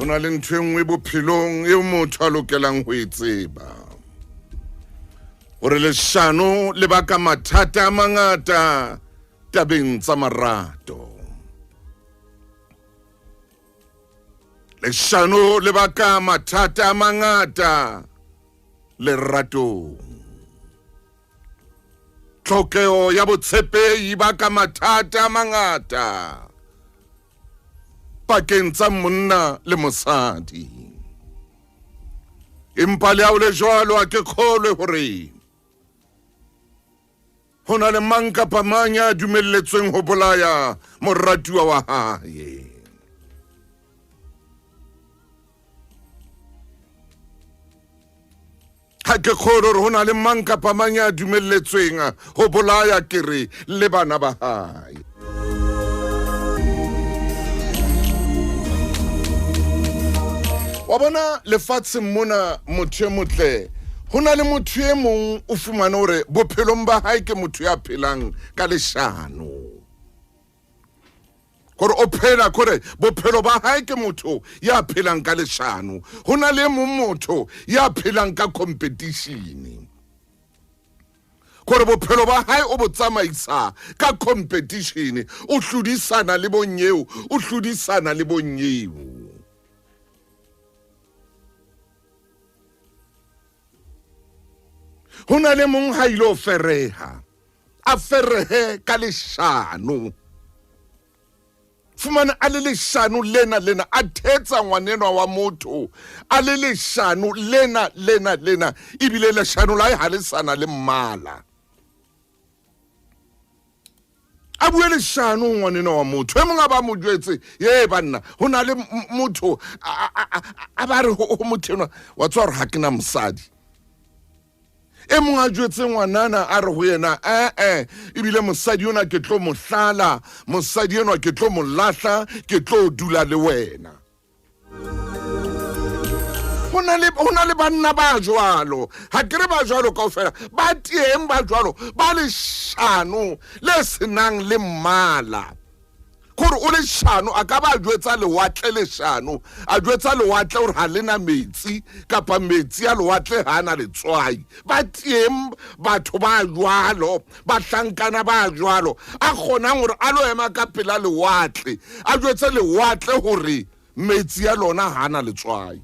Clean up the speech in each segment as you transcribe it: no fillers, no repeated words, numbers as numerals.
Hona le ntho e nngwe bophelong eo motho a lokelang ho e tseba. Hore leshano le baka mathata a mangata tabeng tsa marato. Leshano le baka mathata a mangata leratong. Tlhokeho ya botshepehi e baka mathata a mangata pakeng tsa monna le mosadi. Empa le ha o le jwalo a ke kgolwe hore hona le mang kapa mang ya dumelletsweng ho bolaya moratuwa wa hae. Ha ke kgolwe hore hona le mang kapa mang ya dumelletsweng ho bolaya kere le bana ba hae. Wa bona lefatsheng mona motho e motle hona le motho e mong o fumana hore bophelong ba hae ke motho ya phelang ka leshano. Hore o phela kore bophelo ba hae ke motho ya phelang ka leshano. Hona le mong motho ya phelang ka competition. Kore bophelo ba hae o bo tsamaisa ka competition. O hlodisana le bonyeo, o hlodisana le bonyeo. Hona le mong ha ilo fereha, a ferehe ka leshano. Fumana a le leshano lena a thetsa ngwanenwa wa motho, a le leshano lena ebile leshano la ha le sana le mmala. A bue leshano ngwanenwa wa motho e mong a ba mo jwetse ye banna hona le motho a ba re ho motho wa tswa re ha ke na mosadi. E mong a jwetse ngwanana a re ho yena ebile mosadi yona ke tlo mohlala, mosadi yona ke tlo molahla, ke tlo dula le wena. Hona le banna ba jwalo, ha ke re ba jwalo kaofela, ba teng ba jwalo, ba leshano le senang le mmala. Kore o leshano a ka ba jwetsa lewatle leshano, a jwetsa lewatle hore ha lena metsi kapa metsi a lewatle ha na letswai. Ba teng batho ba jwalo, ba hlankana ba jwalo, a kgonang hore a lo ema ka pela lewatle, a jwetse lewatle hore metsi a lona ha na letswai.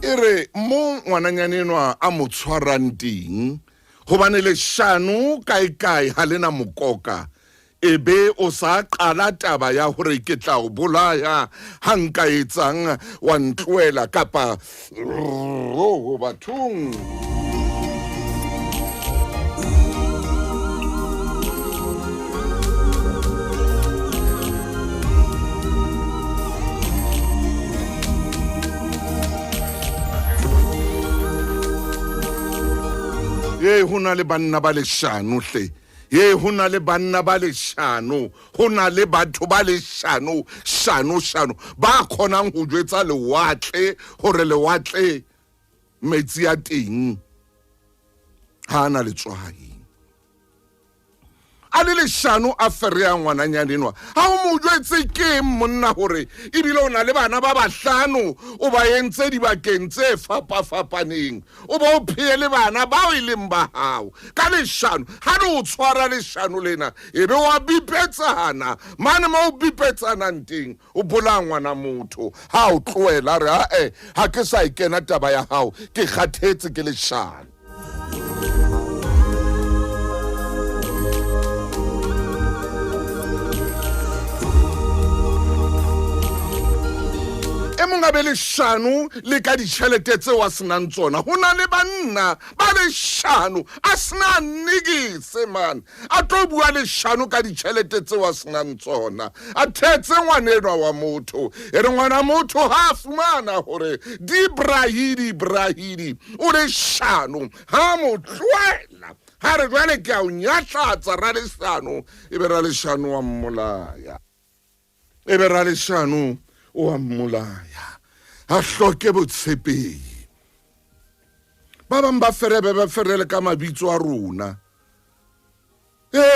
Ere mo ngwananyanenwa a mo tshwarang teng hobane leshano kae ha lena mokoka, ebe o sa qala taba ya hore ke tla o bolaya ha nka etsang wa ntloela kapa bathong. Ye hona le banna ba leshano hle. Ye hona le banna ba leshano, hona le batho ba leshano, shano ba khonang ho jwetsa lewatle hore lewatle metsi a teng ha na letswai. A le leshano a ferehang ngwananyanenwa, ha o mo jwetse ke monna hore ebile o na le bana ba bahlano, o ba entse dibakeng tse fapaneng, o ba o phele bana bao e leng ba hao ka leshano. Ha re o tshwara leshano lena ebe wa bipetsana mane mo o bipetsanang teng, o bolaya ngwana motho ha o tloela re ha ke sa ikena taba ya hao, ke kgathetse ke leshano. E monga be leshano le ka ditjhelete tse wa senang tsona. Hona le banna ba leshano a sena nigise man, a tlo bua leshano ka ditjhelete tse wa senang tsona, a thetse ngwanenwa wa motho. E re ngwana motho ha fumana hore di brahidi o leshano ha mo tloela, ha re jwale ke a o nyatlatsa ra leshano, ebe ra leshano wa mmolaya, ebe ra leshano o a mmolaya a hloke botshepehi ba bang ba ferele ka mabitso a rona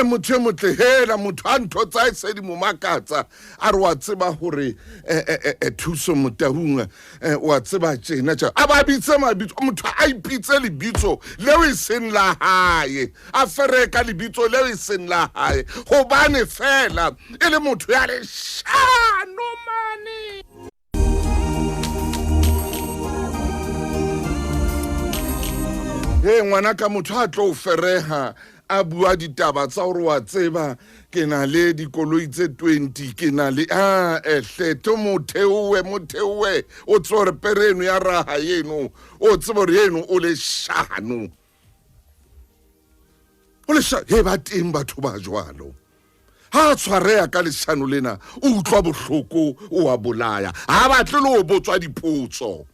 motho e motle hela motho a ntho tsa sedi mo makatsa a re wa tseba hore Thuso Motaung wa tseba tjena tja a ba bitse mabitso motho a ipitse lebitso leo e seng la hae a fereka lebitso leo e seng la hae hobane fela e le motho ya leshano mane ngwana ka motho a tlo fereha a bua ditaba tsa hore wa tseba ke na le dikoloi tse 20 ke na le ehleto motheuwe o tsore pereno ya raha yeno o tseba hore yeno o leshano he ba teng batho ba jwalo ha tshwareha ka leshano lena o utlwa bohloko o a bolaya ha batle le ho botswa dipotso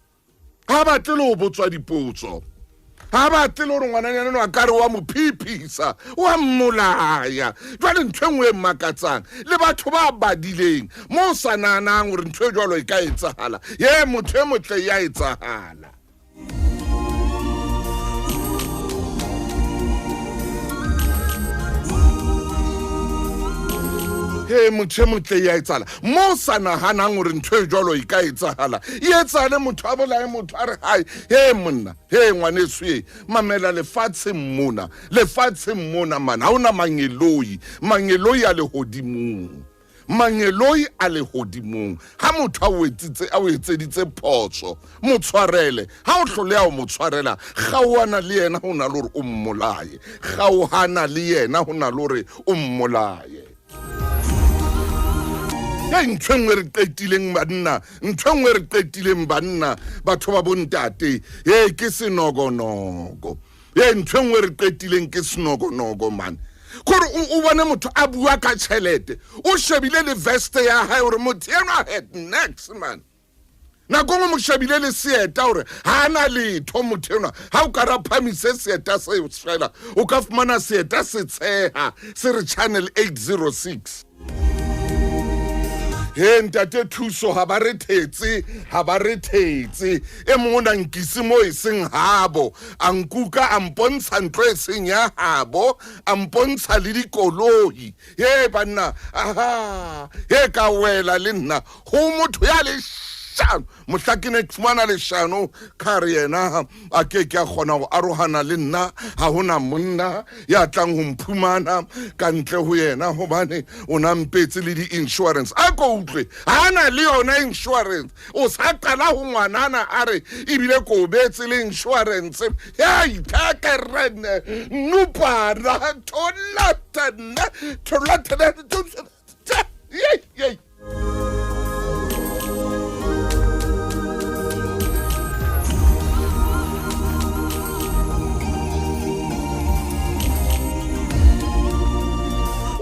ha batle le hore ngwananyana a ka re wa mo phiphisa wa mmolaya jwale ntho engwe e makatsang le batho ba badileng mo sa nanang hore ntho e jwalo e ka etsahala motho e motle ya etsahala motho e motle ya etsala mo sa nahanang hore ntho e jwalo e ka etsahala e etsale motho a bolae motho a re hai monna ngwaneso mamela lefatsheng mona mana ha ona mangeloi a lehodimong ha motho a o etseditse photso motshwarele ha o hloleha o motshwarela kgaohana le yena ho na le hore o mmolaye kgaohana le yena ho na le hore o mmolaye ntho engwe re qetileng banna batho ba bontate ke senogonogo ntho engwe re qetileng ke senogonogo man kore o bone motho a bua ka tjhelete o shebile le veste ya hae hore motho ena head next man nako ngwe mo shebile le seeta hore ha ana letho motho ena ha o ka raphamise seeta se fela o ka fumana seeta se tsheha se re channel 806 ntate Thuso ha ba re thetse e mongwe na nkise mo e seng habo a nkuka a mpontsha ntlo e seng ya habo a mpontsha le dikoloi banna ka wela le nna ho motho ya leshano mohla ke ne ke fumana leshano ka re yena a ke a kgona go arohana le nna ha hona monna ya tlang ho mphumana ka ntle ho yena hobane o na mpetse le di-insurance a ko utlwe ha na le yona insurance o sa qala ho ngwanana a re ebile ko betse le insurance itakerene nupara tolatana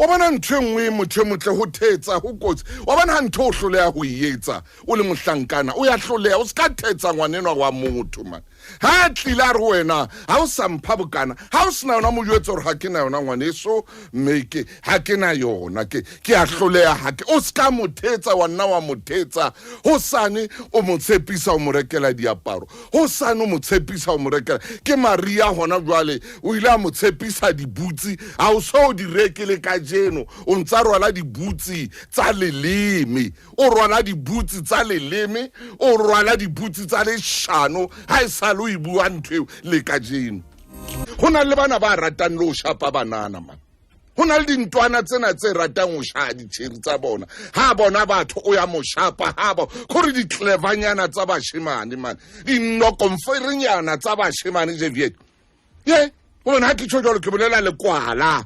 wa bona ntho engwe motho motle ho thetsa ho kotsi wa bona ha ntho o hloleha ho etsa o le mohlankana o ya hloleha o ska thetsa ngwanenwa wa motho man ha tlila re wena ha o sa mpha bokana ha o sena yona mo jwetsa hore ha ke na yona ngwaneso make ha ke na yona ke a hloleha ha ke o ska mothetsa wa nna wa mothetsa ho sane o motshepisa o mo rekela diaparo ho sane o motshepisa o mo rekela ke Maria hona jwale o ile a motshepisa dibutsi ha o so di rekele ka jeno o ntsa rwala dibutsi tsa leleme o rwala dibutsi tsa leleme o rwala dibutsi tsa leshano ha isa lo ibua ntwe le ka jeno hona le bana ba ratang lo shapa banana man hona le dintwana tsena tse ratang o sha ditsheri tsa bona ha bona batho o ya mo shapa ha ba khore di clevernyana tsa bashimane man di no konferinyana tsa bashimane je viet bona ha ke tshojolo ke bolela le kwala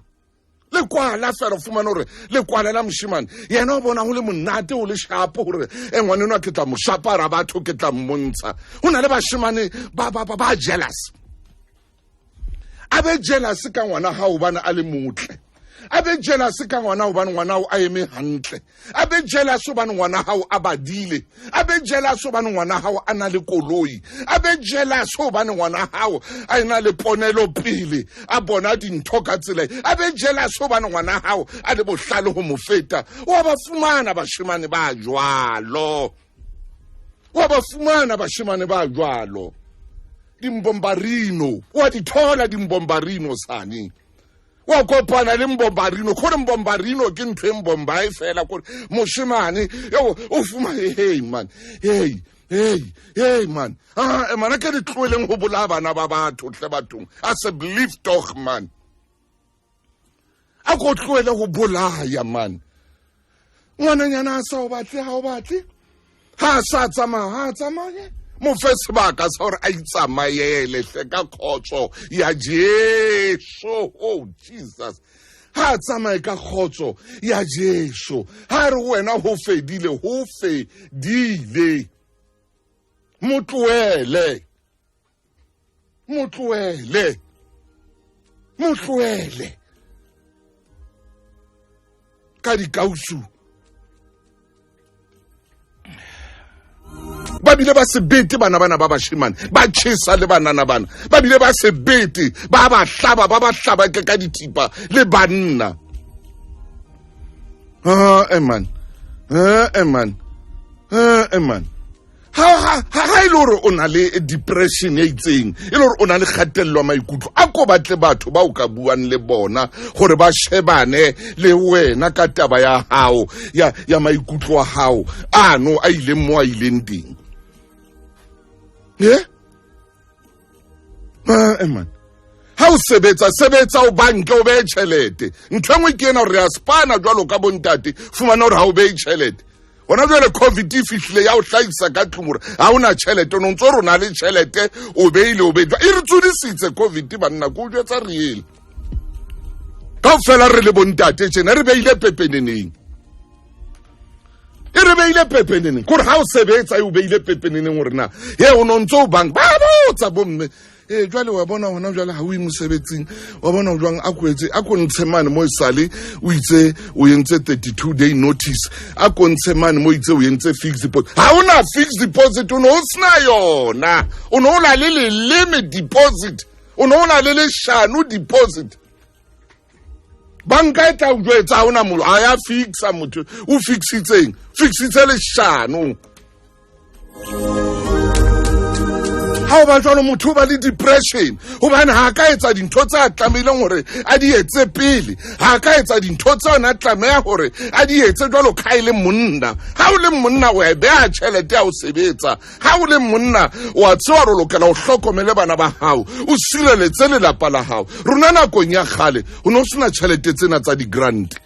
fela fumana hore le kwala la moshimane yena o bona ho le monate o le shapo hore ngwaneno ke tla mo shapa ra batho ke tla mmontsha hona le bashimane ba jealous abe jealous ka ngwana ha o bana a le motle abe jealous ka ngwana hobane ngwana o a eme hantle abe jealous hobane ngwana hao a badile abe jealous hobane ngwana hao a na le koloi abe jealous hobane ngwana hao a ena le ponelo pele a bona dintho ka tsela abe jealous hobane ngwana hao a le bohlale ho mo feta wa ba fumana bashimane ba jwalo wa ba fumana bashemane ba jwalo dimbombarino wa di thola dimbombarino sane wa kopana le mbombarino gore mbombarino ke ntwe mbomba e fela gore moshemane yo o fuma hey man hey man mana ke di Tloheleng go bola bana ba batho tle bathong a se believe doch man a go Tlohela go bolaya man ngwananyana sa o batle ha o batle ha sa tsamaye mo fe sebaka sa gore a itsamayele hle ka khotso ya Jesu oh Jesus ha tsamaye ka khotso ya Jesu ha re wena ho fedile motloele ka dikausu ba bile ba sebete bana ba bashimane ba tshisa le banana bana ba bile ba sebete ba hlaba ke ka ditipa le banna man ha e le gore o na le depression e itseng e le gore o na le kgatelelo maikutlo a ko batle batho ba o ka buang le bona gore ba shebane le wena ka taba ya hao ya maikutlo a hao ano a ile mo a ileng teng man ha o sebetsa o banke o be tšhelete ntho engwe ke ena gore ya spana jwalo ka bontate fumana gore ha o be tšhelete ona jwale COVID e fihlile ya o hlahisa ka tlung gore ha ona tšhelete no ntse rona le tšhelete o beile e re tsodisitse COVID banna ko jwetsa reele kaofela re le bontate tjena re beile pepeneneng gore ha o sebetsa o beile pepeneneng gore na he o no ntse o bang ba botsa bomme jwale wa bona hona jwale ha o imosebetsing wa bona jwang a ko ntshe mane mo isale o itse o yentse 32-day notice a ko ntshe mane mo itse o yentse fixed deposit ha ona fixed deposit o no sna yona o no la le limit deposit o no la le leshano deposit banka e tla o jwetsa ha ona molo a ya fixa motho o fixitse leshano ha o ba jwalo motho o ba le depression hobane ha ka etsa dintho tse a tlameileng gore a di etse pele ha ka etsa dintho tse ona tlameya gore a di etse jwalo ka ile monna ha o le monna o e beha tšhelete ya o sebetsa ha o le monna wa tsewa re lokela o hlokomele bana ba hao o sireletse lelapa la hao rona nakong ya kgale o ne o sena tšhelete tsena tsa di-grant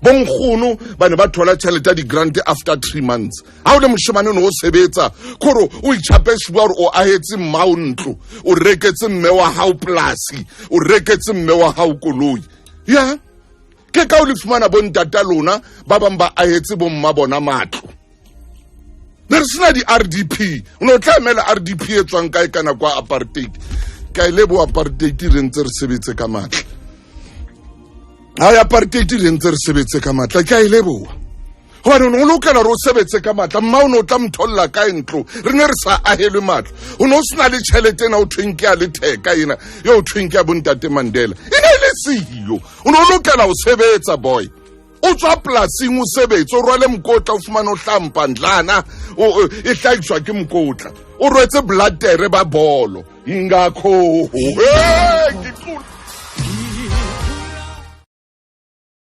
bonkgono ba ne ba thola tšhelete ya di-grant after 3 months ha o le moshemane o ne o sebetsa kore o itšhapesiwa gore o ahetse mmao ntlo o reketse mme wa hao polasi o reketse mme wa hao koloi ya ke ka o le fumana bontata lona ba bang ba ahetse bomma bona matlo ne re sena di-RDP o ne o tlamela RDP e tswang kae kana kwa apartheid ka ile bo apartheid re ntse re sebetse ka matla apartheid re ntse re sebetse ka matla ke a e leboa gobane o ne o lokela gore o sebetse ka matla mma o ne o tla mtholola ka ntlo re ne re sa ahelwe matlo o ne o sena le tšhelete ena o thweng ke ya letheka ena yo o thweng ke ya bontate Mandela e ne e le seyo o ne o lokela o sebetsa boy o tswa polasing o sebetse o rwale mokotla o fumane o hlampa ndlana e hlahiswa ke mokotla o rwetse blood tere ba bolo ingakho